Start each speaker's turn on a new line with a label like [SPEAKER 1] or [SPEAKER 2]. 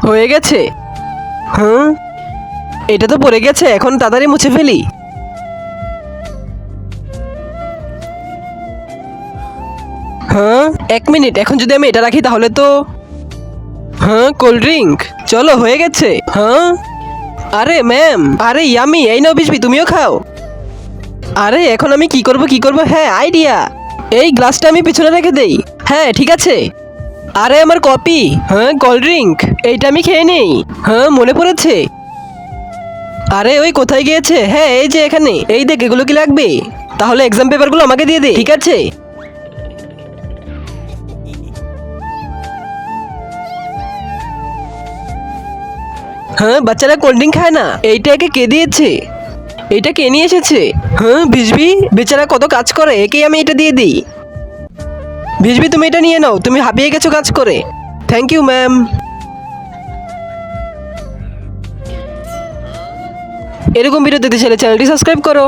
[SPEAKER 1] হয়ে গেছে। হ্যাঁ, এটা তো পড়ে গেছে, এখন তাড়াতাড়ি মুছে ফেলি। হ্যাঁ, 1 মিনিট, এখন যদি আমি এটা রাখি তাহলে তো। হ্যাঁ, কোল্ড ড্রিঙ্ক। চলো, হয়ে গেছে। হ্যাঁ, আরে ম্যাম, আরে ইয়ামি, এই নাও বিশবি, তুমিও খাও। আরে এখন আমি কি করব? হ্যাঁ, আইডিয়া। এই গ্লাসটা আমি পিছনে রেখে দেই। হ্যাঁ, ঠিক আছে। আরে আমার কপি। হ্যাঁ, কোল্ড ড্রিঙ্ক, এইটা আমি খেয়ে নেই। হ্যাঁ, মনে পড়েছে। আরে ওই কোথায় গিয়েছে? হ্যাঁ, এই যে এখানে। এই দেখ, এগুলো কি লাগবে? তাহলে এক্সাম পেপারগুলো আমাকে দিয়ে দে, ঠিক আছে? হ্যাঁ, বাচ্চারা কোল্ড ড্রিঙ্ক খায় না। এইটা একে কে দিয়েছে? এইটা কে নিয়ে এসেছে? হ্যাঁ, ভিজবি বেচারা কত কাজ করে, একেই আমি এটা দিয়ে দিই। ভিজবি, তুমি এটা নিয়ে নাও, তুমি হাঁপিয়ে গেছো কাজ করে। Thank you ma'am. এরকম ভিডিও দেখতে চাইলে চ্যানেলটি সাবস্ক্রাইব করো।